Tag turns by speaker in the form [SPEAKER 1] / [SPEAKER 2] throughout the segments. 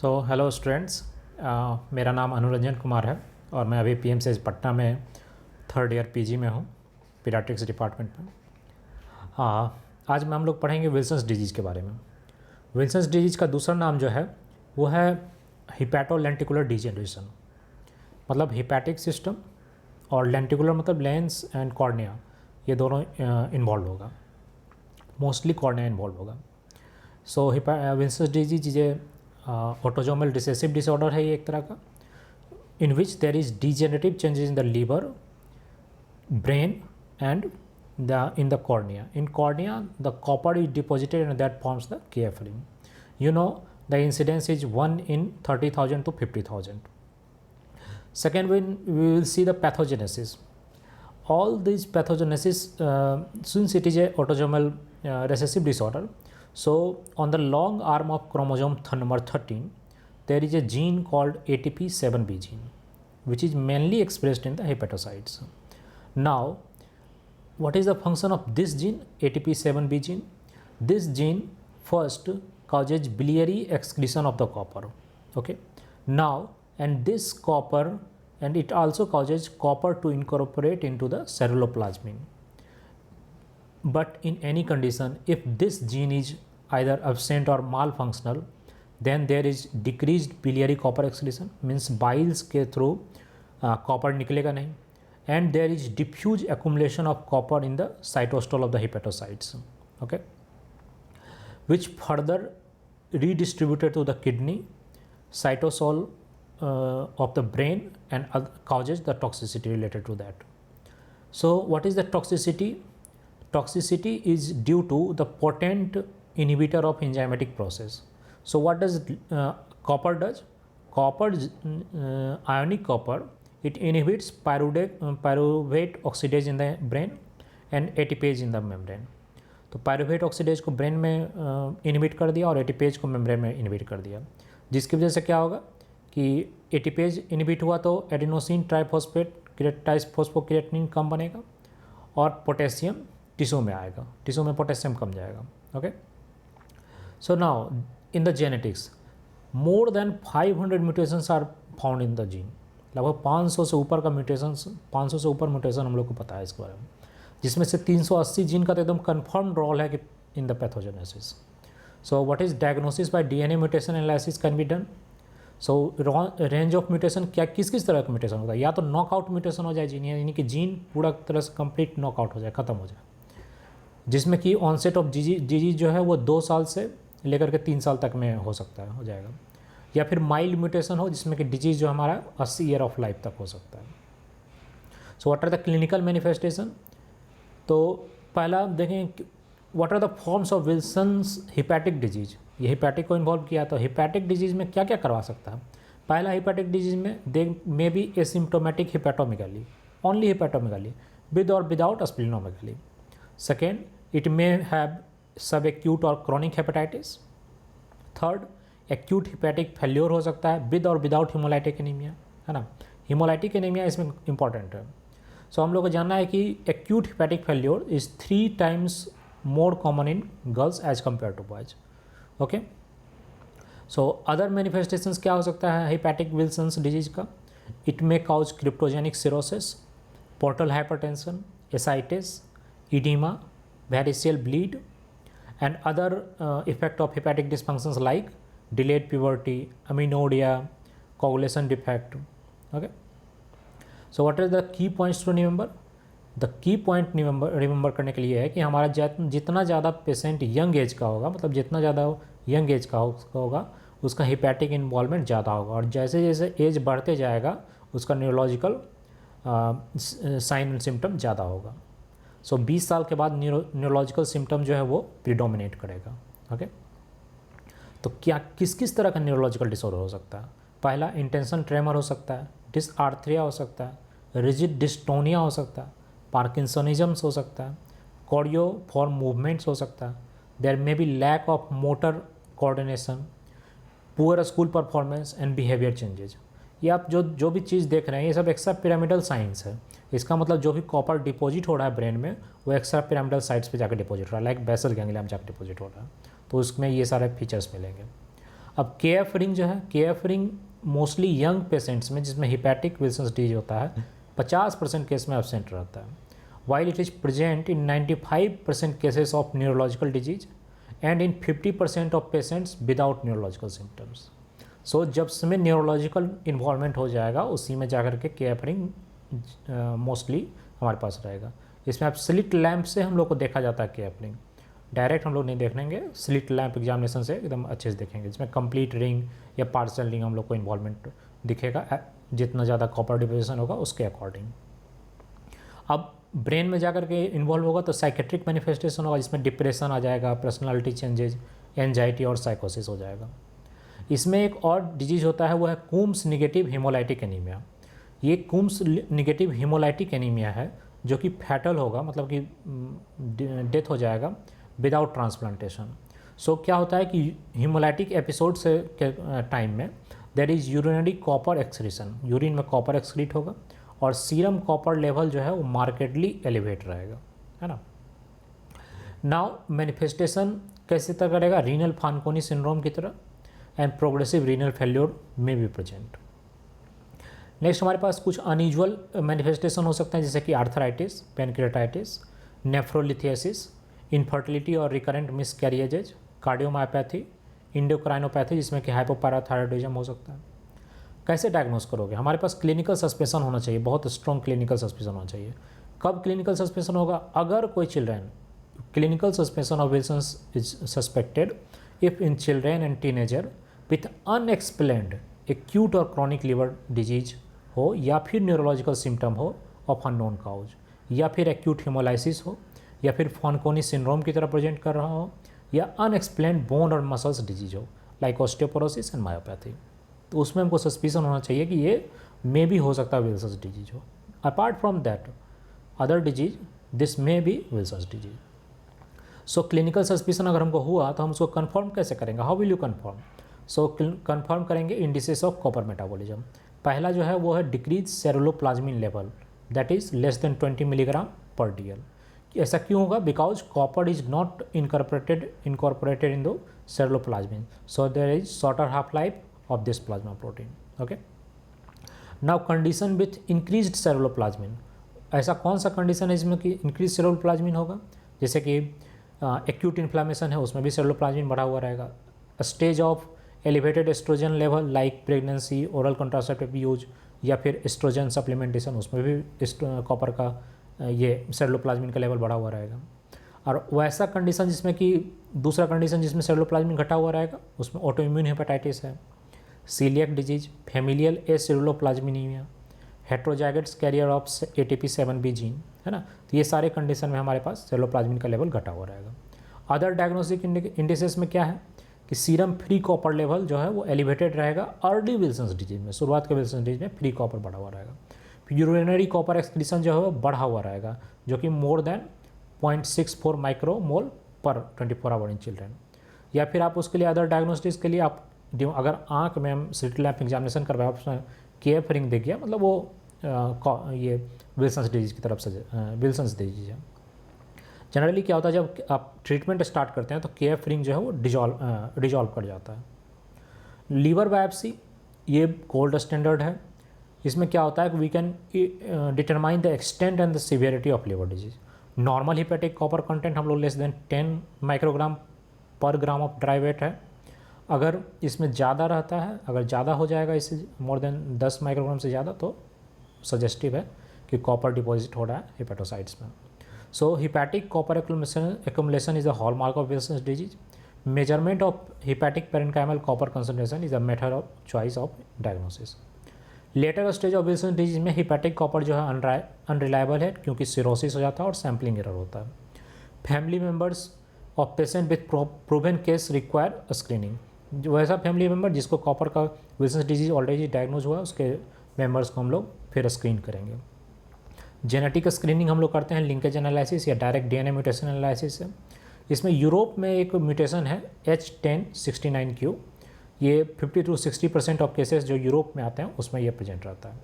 [SPEAKER 1] Hello students, मेरा नाम अनुरंजन कुमार है और मैं अभी पीएमसीएच पटना में थर्ड ईयर पीजी में हूँ, पीडियाट्रिक्स डिपार्टमेंट में। आज हम लोग पढ़ेंगे विल्सन्स डिजीज़ के बारे में। विल्सन्स डिजीज़ का दूसरा नाम जो है वो है हिपैटोलेंटिकुलर डिजेनरेशन, मतलब हिपैटिक सिस्टम और लेंटिकुलर मतलब लेंस एंड कॉर्निया, ये दोनों इन्वॉल्व होगा, मोस्टली कॉर्निया इन्वॉल्व होगा। विल्सन्स डिजीज ये ऑटोजोमल रिसेसिव डिसऑर्डर है, ये एक तरह का, in which there is degenerative changes in the liver, brain and in the cornea. In cornea, the copper is deposited and that forms the KF ring. You know, the incidence is 1 in 30,000 to 50,000. Second, when we will see the pathogenesis. All these pathogenesis, since it is a autosomal recessive disorder, so on the long arm of chromosome number 13, there is a gene called ATP7B gene, which is mainly expressed in the hepatocytes. Now, what is the function of this gene, ATP7B gene? This gene first causes biliary excretion of the copper. Okay. Now, and this copper, and it also causes copper to incorporate into the ceruloplasmin. But in any condition, if this gene is either absent or malfunctional, then there is decreased biliary copper excretion, means biles के through copper निकलेगा नहीं, and there is diffuse accumulation of copper in the cytosol of the hepatocytes, okay, which further redistributed to the kidney, cytosol of the brain, and causes the toxicity related to that. So what is the toxicity? Toxicity is due to the potent inhibitor of enzymatic process. So what does copper does? Copper, ionic copper, it inhibits pyruvate oxidase in the brain and ATPase in the membrane. तो pyruvate oxidase को brain में inhibit कर दिया और ATPase को membrane में inhibit कर दिया, जिसकी वजह से क्या होगा कि एटीपेज इनहिबिट हुआ तो एडिनोसिन ट्राइफॉस्फेट फोस्फोक्रिएटिनिन कम बनेगा और पोटेशियम टिश्यू में आएगा, टिश्यू में पोटेशियम कम जाएगा। Okay, so now in the genetics more than 500 mutations are found in the gene. लगभग 500 से ऊपर का म्यूटेशंस, 500 से ऊपर म्यूटेशन हम लोग को पता है इसके बारे में, जिसमें से 380 जीन का तो एकदम कन्फर्म रोल है कि in the pathogenesis. So what is diagnosis bye DNA mutation analysis can be done. So range of mutation क्या किस किस तरह का म्यूटेशन होता है, या तो नॉकआउट म्यूटेशन हो जाए जीन, यानी कि जीन पूरा तरह से कंप्लीट नॉकआउट हो जाए, ख़त्म हो जाए, जिसमें कि ऑनसेट ऑफ डिजीज जो है वो 2 साल से लेकर के 3 साल तक में हो सकता है, हो जाएगा। या फिर माइल्ड म्यूटेशन हो जिसमें कि डिजीज़ जो हमारा 80 ईयर ऑफ लाइफ तक हो सकता है। So what are the clinical manifestation. तो पहला देखें what are the forms of Wilson's hepatic disease. ये हिपैटिक को इन्वॉल्व किया, तो हिपैटिक डिजीज़ में क्या क्या करवा सकता है। पहला, हिपैटिक डिजीज़ में they may be asymptomatic hepatomegaly, only hepatomegaly with और without splenomegaly. Second, it may have subacute और chronic hepatitis. Third, acute hepatic failure हो सकता है विद और विदाउट हीमोलाइटिक एनीमिया, है ना। हीमोलाइटिक एनीमिया इसमें इंपॉर्टेंट है। सो हम लोग को जानना है कि acute hepatic failure is 3 times more common in girls as compared to boys. Okay, so other manifestations क्या हो सकता है हिपैटिक विल्सन्स डिजीज का। It may cause cryptogenic cirrhosis, portal hypertension, ascites, oedema, variceal bleed and other effect of hepatic dysfunctions like delayed puberty, amenorrhea, coagulation defect. Okay, so what are the key points to remember? The key point remember करने के लिए है कि हमारा जितना ज़्यादा patient young age का होगा, मतलब जितना ज़्यादा यंग एज का होगा उसका हिपैटिक इन्वॉल्वमेंट ज़्यादा होगा, और जैसे जैसे एज बढ़ते जाएगा उसका न्यूरोलॉजिकल साइन एंड सिम्टम ज़्यादा होगा। सो 20 साल के बाद न्यूरोलॉजिकल सिम्टम जो है वो प्रीडोमिनेट करेगा। ओके, तो क्या किस किस तरह का न्यूरोलॉजिकल डिसऑर्डर हो सकता है। पहला, इंटेंशन ट्रेमर हो सकता है, डिसआर्थरिया हो सकता है, रिजिड डिस्टोनिया हो सकता है, पार्किंसनिज्म्स हो सकता है, कोरियो फॉर्म मूवमेंट्स हो सकता है, there may be lack of motor coordination, poor school performance and behaviour changes. ये आप जो भी चीज़ देख रहे हैं ये सब एक्स्ट्रा पिरामिडल साइंस है। इसका मतलब जो भी कॉपर डिपॉजिट हो रहा है ब्रेन में वो एक्स्ट्रा पिरामिडल साइट्स पे जाकर डिपॉजिट हो रहा है, लाइक बेसल गैंग्लिया में जाकर डिपॉजिट हो रहा है, तो उसमें ये सारे फीचर्स मिलेंगे। अब KF रिंग जो है, KF ring mostly young patients में जिसमें हिपैटिक विल्सन्स डिजीज होता है 50% केस में एब्सेंट रहता है, while it is present in 95% cases of neurological disease and in 50% of patients without neurological symptoms. So जब समय न्यूरोलॉजिकल इन्वॉल्वमेंट हो जाएगा उसी में जाकर के KF रिंग मोस्टली हमारे पास रहेगा। इसमें आप स्लिट लैंप से हम लोग को देखा जाता है KF रिंग, डायरेक्ट हम लोग नहीं देखेंगे, स्लिट लैंप एग्जामिनेशन से एकदम अच्छे से देखेंगे, जिसमें कंप्लीट रिंग या पार्सल रिंग हम लोग को इन्वॉल्वमेंट दिखेगा, जितना ज़्यादा कॉपर डिपोजिशन होगा उसके अकॉर्डिंग। अब ब्रेन में जाकर के इन्वॉल्व होगा तो साइकेट्रिक मैनिफेस्टेशन होगा, जिसमें डिप्रेशन आ जाएगा, पर्सनालिटी चेंजेज, एंजाइटी और साइकोसिस हो जाएगा। इसमें एक और डिजीज़ होता है वो है कूम्स निगेटिव हीमोलाइटिक एनीमिया। ये कूम्स निगेटिव हीमोलाइटिक एनीमिया है जो कि फैटल होगा, मतलब कि डेथ हो जाएगा विदाउट ट्रांसप्लांटेशन। सो क्या होता है कि हीमोलाइटिक एपिसोड से के टाइम में there is urinary copper excretion, urine में कॉपर एक्सक्रीट होगा और सीरम कॉपर लेवल जो है वो मार्केटली एलिवेट रहेगा, है ना। नाउ मैनिफेस्टेशन कैसे तरह करेगा, रीनल फानकोनी सिंड्रोम की तरह एंड प्रोग्रेसिव रीनल फेल्योर में भी प्रेजेंट। नेक्स्ट हमारे पास कुछ अनयूजुअल मैनिफेस्टेशन हो सकते हैं, जैसे कि आर्थराइटिस, पेनक्रियाटाइटिस, नेफ्रोलिथियासिस, इनफर्टिलिटी और रिकरेंट मिसकैरिएजेज, कार्डियोमायोपैथी, इंडोक्राइनोपैथी जिसमें कि हाइपोपैराथायरॉयडिज्म हो सकता है। कैसे डायग्नोस करोगे, हमारे पास क्लिनिकल सस्पेंशन होना चाहिए, बहुत स्ट्रॉन्ग क्लिनिकल सस्पेंशन होना चाहिए। कब क्लिनिकल सस्पेंशन होगा, अगर कोई children, clinical suspension of Wilson's is suspected if in children and teenager with unexplained acute और क्रॉनिक लिवर डिजीज हो, या फिर न्यूरोलॉजिकल सिम्टम हो ऑफ अननोन काउज, या फिर एक्यूट हिमोलाइसिस हो, या फिर फानकोनी सिंड्रोम की तरह प्रेजेंट कर रहा हो, या अनएक्सप्लेन्ड बोन और मसल्स डिजीज हो लाइक ऑस्टियोपोरोसिस एंड मायोपैथी, तो उसमें हमको सस्पिशन होना चाहिए कि ये मे भी हो सकता है विल्सन्स डिजीज हो। Apart from that other disease this may be Wilson's disease. So clinical suspicion अगर हमको हुआ तो हम उसको कन्फर्म कैसे करेंगे, how will you confirm. So confirm करेंगे इंडिसेस ऑफ कॉपर मेटाबॉलिज्म। पहला जो है वो है decrease ceruloplasmin level, that is less than 20 milligram per DL। ऐसा क्यों होगा, because copper is not incorporated in the ceruloplasmin, so there is shorter half life of this plasma protein. Okay, now condition with increased ceruloplasmin, ऐसा कौन सा condition है जिसमें कि increase ceruloplasmin होगा, जैसे कि एक्यूट इन्फ्लामेशन है उसमें भी सेरुलोप्लाज्मिन बढ़ा हुआ रहेगा, stage of elevated oestrogen level like pregnancy, oral contraceptive use, या फिर एस्ट्रोजन सप्लीमेंटेशन, उसमें भी कॉपर का ये सेरुलोप्लाज्मिन का लेवल बढ़ा हुआ रहेगा। और वैसा कंडीशन जिसमें कि दूसरा कंडीशन जिसमें सेरुलोप्लाज्मिन घटा हुआ रहेगा उसमें ऑटोइम्यून हेपेटाइटिस है, coeliac disease, familial aceruloplasminemia, heterozygous carrier of ATP7B gene, है ना। तो ये सारे कंडीशन में हमारे पास सेरुलोप्लाज्मिन का लेवल घटा हुआ रहेगा। अदर डायग्नोस्टिक इंडिसेस में क्या है कि सीरम फ्री कॉपर लेवल जो है वो एलिवेटेड रहेगा अर्ली विल्सन्स डिजीज में, शुरुआत के विल्सन्स डिजीज में फ्री कॉपर बढ़ा हुआ रहेगा। फिर यूरिनरी कॉपर एक्सक्रीशन जो है वो बढ़ा हुआ रहेगा, जो कि मोर देन 0.64 माइक्रोमोल पर 24 आवर इन चिल्ड्रेन। या फिर आप उसके लिए अदर डायग्नोस्टिक्स के लिए आप अगर आंख में हम स्लिट लैंप एग्जामिनेशन करवाए उसमें KF रिंग दिख गया, मतलब वो ये विल्सन्स डिजीज की तरफ से विल्सन्स डिजीज है। जनरली क्या होता है जब आप ट्रीटमेंट स्टार्ट करते हैं तो KF रिंग जो है वो डिजॉल्व कर जाता है। लीवर बायोप्सी ये गोल्ड स्टैंडर्ड है। इसमें क्या होता है कि we can determine the extent and the severity of liver disease. Normal hepatic copper content हम लोग लेस देन 10 माइक्रोग्राम पर ग्राम ऑफ ड्राई वेट है। अगर इसमें ज़्यादा रहता है, अगर ज़्यादा हो जाएगा इससे मोर देन 10 माइक्रोग्राम से ज़्यादा, तो सजेस्टिव है कि कॉपर डिपॉजिट हो रहा है हेपेटोसाइट्स में। So hepatic copper accumulation is a hallmark of Wilson's disease. Measurement of hepatic parenchymal copper concentration is a method of choice of diagnosis. Later stage of Wilson's disease में hepatic copper जो है unreliable है क्योंकि cirrhosis हो जाता है और sampling error होता है। Family members of patient with proven case require screening. जो ऐसा फैमिली मेम्बर जिसको कॉपर का विल्सन्स डिजीज ऑलरेडी डायग्नोज हुआ है उसके मेंबर्स को हम लोग फिर स्क्रीन करेंगे। जेनेटिक स्क्रीनिंग हम लोग करते हैं लिंकेज एनालिसिस या डायरेक्ट DNA म्यूटेशन एनालिसिस से। इसमें यूरोप में एक म्यूटेशन है H1069Q, ये 50 to 60% ऑफ केसेस जो यूरोप में आते हैं उसमें ये प्रेजेंट रहता है।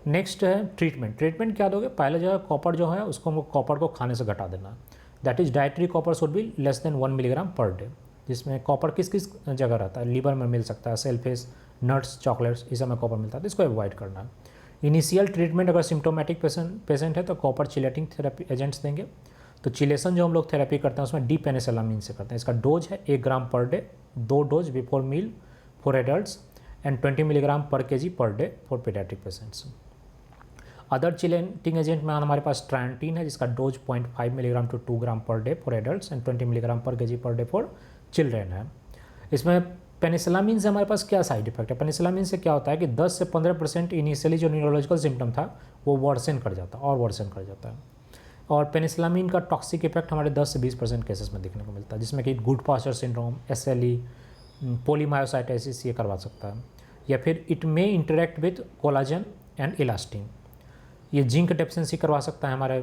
[SPEAKER 1] नेक्स्ट है ट्रीटमेंट। ट्रीटमेंट क्या दोगे, पहले जो है कॉपर जो है उसको हमको कॉपर को खाने से घटा देना, that is dietary copper should be less than 1 milligram per day. जिसमें कॉपर किस किस जगह रहता है, लीवर में मिल सकता है, सेल्फेस, नट्स, चॉकलेट्स, इस में कॉपर मिलता है, तो इसको अवॉइड करना है। इनिशियल ट्रीटमेंट अगर सिम्टोमेटिक पेशेंट है तो कॉपर चिलेटिंग थेरेपी एजेंट्स देंगे। तो चिलेशन जो हम लोग थेरेपी करते हैं उसमें डी पेनिसिलामिन से करते हैं। इसका डोज है 1 gram per day, 2 dose before meal for adults and 20 milligram per KG per day for paediatric patients. Other chelating agent में हमारे पास ट्रांटीन है, जिसका dose 0.5 milligram to 2 gram per day for adults and 20 milligram per KG per day for children है। इसमें पेनिसिलामिन से हमारे पास क्या side effect है? पेनिसिलामिन से क्या होता है कि 10 से 15% इनिशियली जो न्यूरोलॉजिकल सिम्टम था वो वर्सन कर जाता है। और पेनिसिलामिन का टॉक्सिक इफेक्ट हमारे 10 से 20% केसेस में देखने को मिलता है, जिसमें कि Goodpasture syndrome, SLE, polymyositis ये करवा सकता है। या फिर it may interact with collagen and elastin, ये जिंक डेफिशिएंसी करवा सकता है हमारे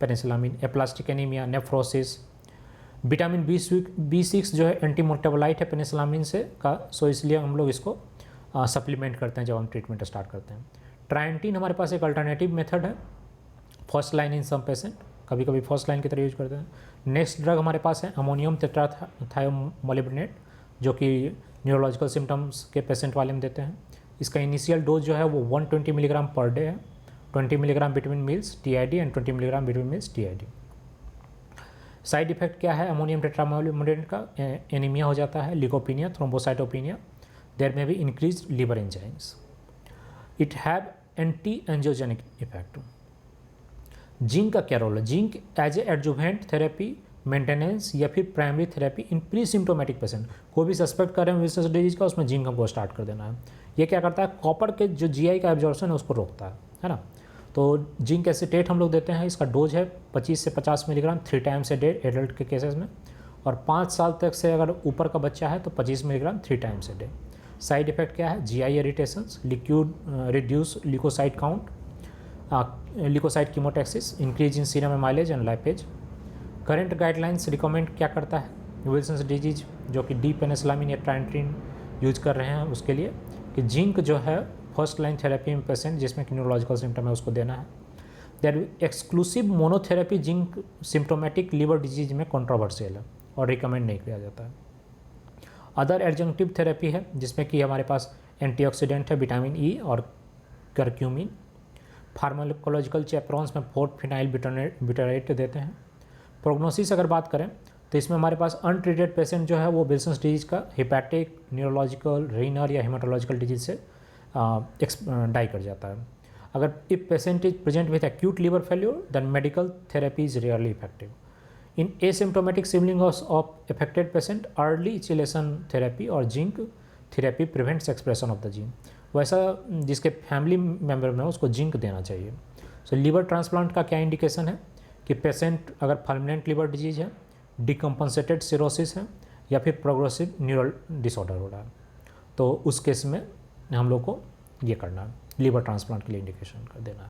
[SPEAKER 1] penicillamine. Aplastic anaemia, nephrosis, vitamin B6 जो है एंटी मोटाबोलाइट है पेनिसिलामिन से का, सो इसलिए हम लोग इसको सप्लीमेंट करते हैं जब हम ट्रीटमेंट स्टार्ट करते हैं। ट्रायंटीन हमारे पास एक अल्टरनेटिव मेथड है, first line in some patient, कभी कभी फर्स्ट लाइन की तरह यूज करते हैं। नेक्स्ट ड्रग हमारे पास है अमोनियम टेट्राथायोमोलिब्डेनेट, जो कि न्यूरोलॉजिकल सिम्टम्स के पेशेंट वाले में देते हैं। इसका इनिशियल डोज जो है वो 120 मिलीग्राम पर डे है, 20 milligram between meals TID and 20 milligram between meals TID। Side effect क्या है अमोनियम टेट्रामोलिब्डेनेट का? एनीमिया हो जाता है, लिकोपीनिया, थ्रोम्बोसाइटोपिनिया, देयर में भी increase liver enzymes. It have anti angiogenic effect. Zinc का क्या रोल है? Zinc as a adjuvant therapy, maintenance या फिर primary therapy in pre symptomatic patient. कोई भी सस्पेक्ट कर रहे हैं विल्सन डिजीज का, उसमें जिंक हमको स्टार्ट कर देना है। ये क्या करता है? कॉपर के जो GI का एब्जॉर्प्शन है उसको रोकता है ना। तो जिंक एसीटेट हम लोग देते हैं, इसका डोज है 25 से 50 milligram 3 times a day adult के केसेस में, और 5 साल तक से अगर ऊपर का बच्चा है तो 25 milligram 3 times a day. Side effect क्या है? GI irritations, liquid reduce leucocyte count, leucocyte chemotaxis, increase in serum mileage and lipase. Current guidelines recommend क्या करता है विल्सन डिजीज, जो कि डी पेनिसिलामिन या ट्रायंटीन यूज कर रहे हैं उसके लिए, कि जिंक जो है फर्स्ट लाइन थेरेपी में पेशेंट जिसमें कि न्यूरोलॉजिकल सिम्टम है उसको देना है। There exclusive monotherapy zinc symptomatic liver disease में कंट्रोवर्शियल है और रिकमेंड नहीं किया जाता है। अदर एडजंक्टिव थेरेपी है जिसमें कि हमारे पास एंटीऑक्सीडेंट है, विटामिन E और करक्यूमिन। फार्माकोलॉजिकल चैपरॉन्स में 4-फिनाइल ब्यूटारेट देते हैं। प्रोग्नोसिस अगर बात करें तो इसमें हमारे पास अनट्रीटेड पेशेंट जो है वो विल्सन डिजीज का हेपेटिक, न्यूरोलॉजिकल, रीनल या हेमाटोलॉजिकल डिजीज से डाई कर जाता है। अगर if patient is present with acute liver failure then medical therapy is rarely effective. In asymptomatic siblings of affected patient early chelation therapy और zinc therapy prevents expression of the gene. वैसा जिसके family member में उसको zinc देना चाहिए। सो liver transplant का क्या indication है कि पेशेंट अगर परमानेंट लिवर डिजीज है, डिकम्पनसेटेड सिरोसिस है या फिर प्रोग्रेसिव न्यूरल डिसऑर्डर हो रहा है, तो उस केस में हम लोग को ये करना है, लिवर ट्रांसप्लांट के लिए इंडिकेशन कर देना है।